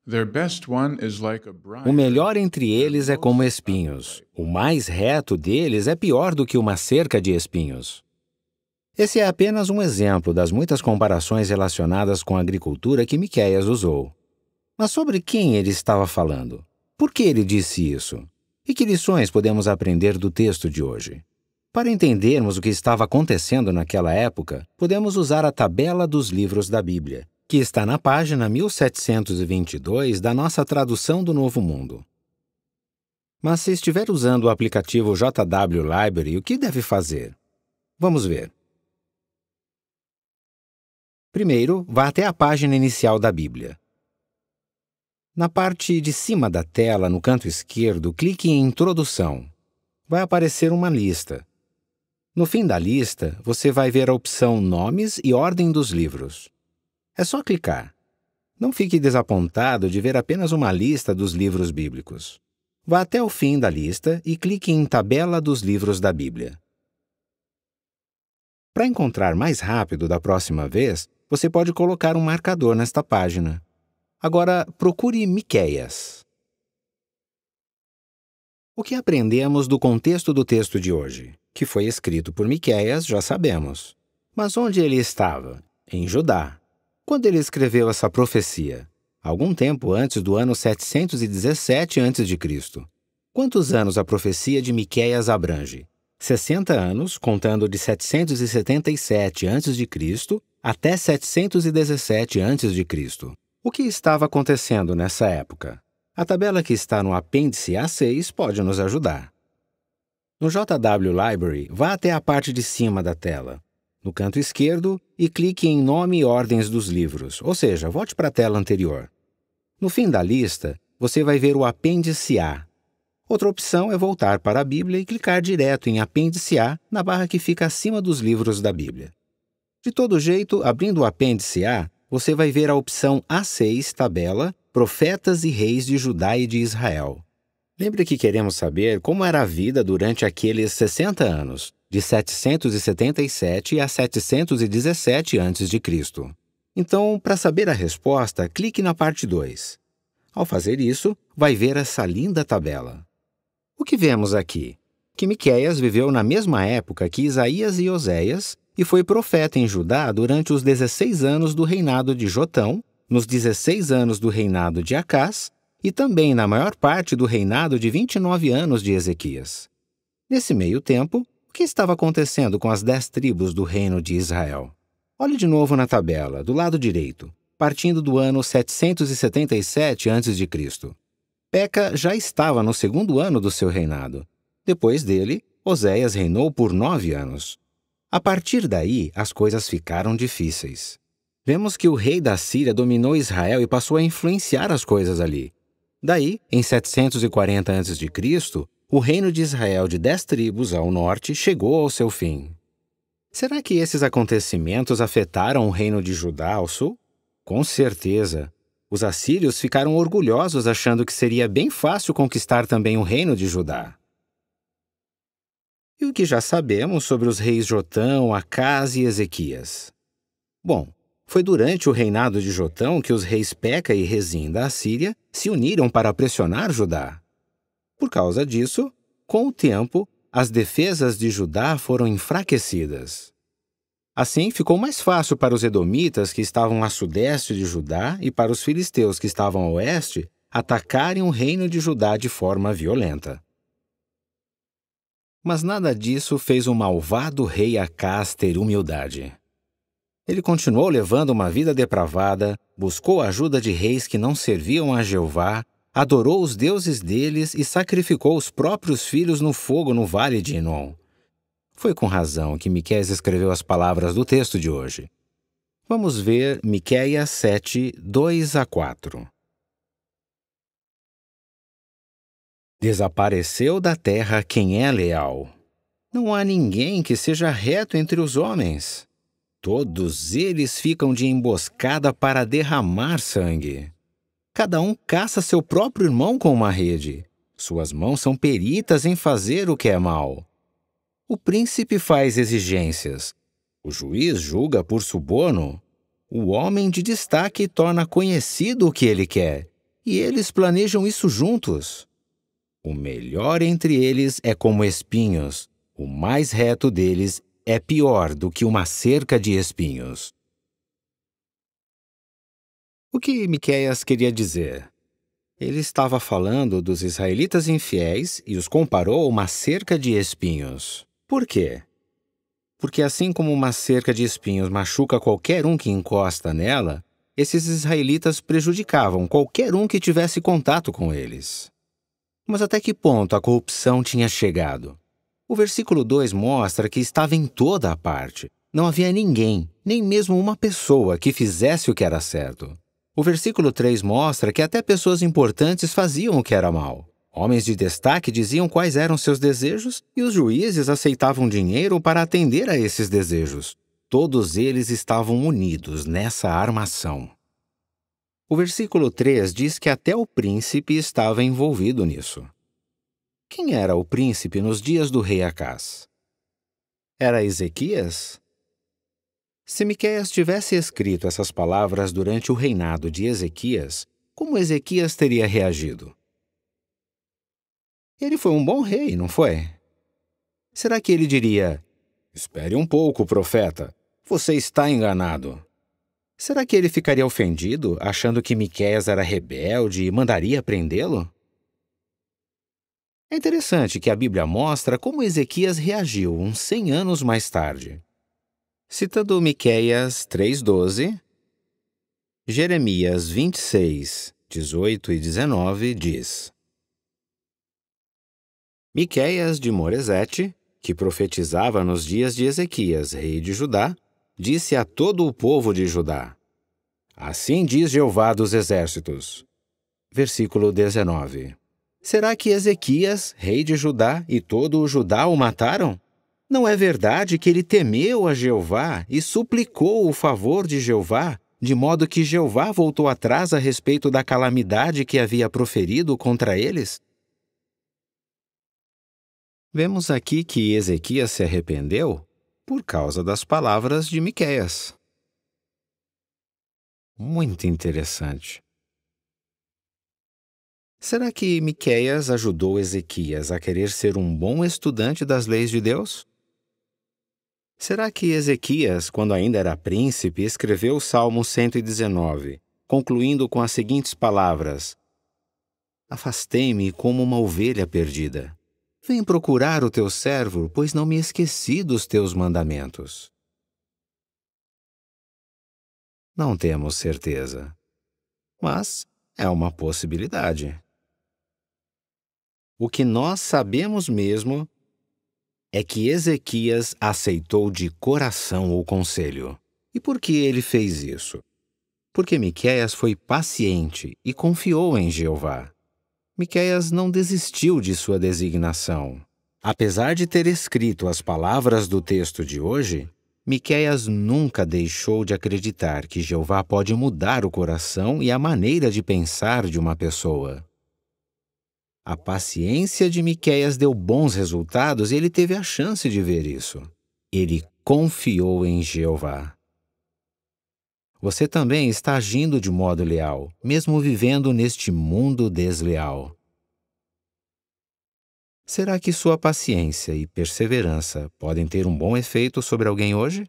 Their best one is like a O briar. melhor entre eles é como espinhos. O mais reto deles é pior do que uma cerca de espinhos. Esse é apenas um exemplo das muitas comparações relacionadas com a agricultura que Miqueias usou. Mas sobre quem ele estava falando? Por que ele disse isso? E que lições podemos aprender do texto de hoje? Para entendermos o que estava acontecendo naquela época, podemos usar a tabela dos livros da Bíblia, que está na página 1722 da nossa tradução do Novo Mundo. Mas se estiver usando o aplicativo JW Library, o que deve fazer? Vamos ver. Primeiro, vá até a página inicial da Bíblia. Na parte de cima da tela, no canto esquerdo, clique em Introdução. Vai aparecer uma lista. No fim da lista, você vai ver a opção Nomes e Ordem dos Livros. É só clicar. Não fique desapontado de ver apenas uma lista dos livros bíblicos. Vá até o fim da lista e clique em Tabela dos Livros da Bíblia. Para encontrar mais rápido da próxima vez, você pode colocar um marcador nesta página. Agora, procure Miqueias. O que aprendemos do contexto do texto de hoje? Que foi escrito por Miqueias, já sabemos. Mas onde ele estava? Em Judá. Quando ele escreveu essa profecia? Algum tempo antes do ano 717 a.C. Quantos anos a profecia de Miqueias abrange? 60 anos, contando de 777 a.C. até 717 a.C. O que estava acontecendo nessa época? A tabela que está no apêndice A6 pode nos ajudar. No JW Library, vá até a parte de cima da tela, no canto esquerdo, e clique em Nome e Ordens dos Livros, ou seja, volte para a tela anterior. No fim da lista, você vai ver o apêndice A. Outra opção é voltar para a Bíblia e clicar direto em Apêndice A na barra que fica acima dos livros da Bíblia. De todo jeito, abrindo o apêndice A, você vai ver a opção A6, tabela, Profetas e Reis de Judá e de Israel. Lembre que queremos saber como era a vida durante aqueles 60 anos, de 777 a 717 a.C. Então, para saber a resposta, clique na parte 2. Ao fazer isso, vai ver essa linda tabela. O que vemos aqui? Que Miqueias viveu na mesma época que Isaías e Oséias e foi profeta em Judá durante os 16 anos do reinado de Jotão, nos 16 anos do reinado de Acás e também na maior parte do reinado de 29 anos de Ezequias. Nesse meio tempo, o que estava acontecendo com as 10 tribos do reino de Israel? Olhe de novo na tabela, do lado direito, partindo do ano 777 a.C. Peca já estava no segundo ano do seu reinado. Depois dele, Oséias reinou por 9 anos. A partir daí, as coisas ficaram difíceis. Vemos que o rei da Síria dominou Israel e passou a influenciar as coisas ali. Daí, em 740 a.C., o reino de Israel de 10 tribos ao norte chegou ao seu fim. Será que esses acontecimentos afetaram o reino de Judá ao sul? Com certeza. Os assírios ficaram orgulhosos achando que seria bem fácil conquistar também o reino de Judá. E o que já sabemos sobre os reis Jotão, Acás e Ezequias? Bom, foi durante o reinado de Jotão que os reis Peca e Rezim da Assíria se uniram para pressionar Judá. Por causa disso, com o tempo, as defesas de Judá foram enfraquecidas. Assim, ficou mais fácil para os edomitas que estavam a sudeste de Judá e para os filisteus que estavam a oeste atacarem o reino de Judá de forma violenta. Mas nada disso fez o malvado rei Acás ter humildade. Ele continuou levando uma vida depravada, buscou a ajuda de reis que não serviam a Jeová, adorou os deuses deles e sacrificou os próprios filhos no fogo no vale de Inom. Foi com razão que Miqueias escreveu as palavras do texto de hoje. Vamos ver Miqueias 7, 2 a 4. Desapareceu da terra quem é leal. Não há ninguém que seja reto entre os homens. Todos eles ficam de emboscada para derramar sangue. Cada um caça seu próprio irmão com uma rede. Suas mãos são peritas em fazer o que é mal. O príncipe faz exigências. O juiz julga por suborno. O homem de destaque torna conhecido o que ele quer. E eles planejam isso juntos. O melhor entre eles é como espinhos. O mais reto deles é pior do que uma cerca de espinhos. O que Miqueias queria dizer? Ele estava falando dos israelitas infiéis e os comparou a uma cerca de espinhos. Por quê? Porque assim como uma cerca de espinhos machuca qualquer um que encosta nela, esses israelitas prejudicavam qualquer um que tivesse contato com eles. Mas até que ponto a corrupção tinha chegado? O versículo 2 mostra que estava em toda a parte. Não havia ninguém, nem mesmo uma pessoa, que fizesse o que era certo. O versículo 3 mostra que até pessoas importantes faziam o que era mal. Homens de destaque diziam quais eram seus desejos e os juízes aceitavam dinheiro para atender a esses desejos. Todos eles estavam unidos nessa armação. O versículo 3 diz que até o príncipe estava envolvido nisso. Quem era o príncipe nos dias do rei Acás? Era Ezequias? Se Miqueias tivesse escrito essas palavras durante o reinado de Ezequias, como Ezequias teria reagido? Ele foi um bom rei, não foi? Será que ele diria: "Espere um pouco, profeta, você está enganado"? Será que ele ficaria ofendido, achando que Miqueias era rebelde e mandaria prendê-lo? É interessante que a Bíblia mostra como Ezequias reagiu uns 100 anos mais tarde. Citando Miqueias 3:12, Jeremias 26, 18 e 19 diz: Miqueias de Moresete, que profetizava nos dias de Ezequias, rei de Judá, disse a todo o povo de Judá: Assim diz Jeová dos Exércitos. Versículo 19. Será que Ezequias, rei de Judá, e todo o Judá o mataram? Não é verdade que ele temeu a Jeová e suplicou o favor de Jeová, de modo que Jeová voltou atrás a respeito da calamidade que havia proferido contra eles? Vemos aqui que Ezequias se arrependeu por causa das palavras de Miqueias. Muito interessante. Será que Miqueias ajudou Ezequias a querer ser um bom estudante das leis de Deus? Será que Ezequias, quando ainda era príncipe, escreveu o Salmo 119, concluindo com as seguintes palavras: Afastei-me como uma ovelha perdida. Vem procurar o teu servo, pois não me esqueci dos teus mandamentos. Não temos certeza, mas é uma possibilidade. O que nós sabemos mesmo é que Ezequias aceitou de coração o conselho. E por que ele fez isso? Porque Miqueias foi paciente e confiou em Jeová. Miqueias não desistiu de sua designação. Apesar de ter escrito as palavras do texto de hoje, Miqueias nunca deixou de acreditar que Jeová pode mudar o coração e a maneira de pensar de uma pessoa. A paciência de Miqueias deu bons resultados e ele teve a chance de ver isso. Ele confiou em Jeová. Você também está agindo de modo leal, mesmo vivendo neste mundo desleal. Será que sua paciência e perseverança podem ter um bom efeito sobre alguém hoje?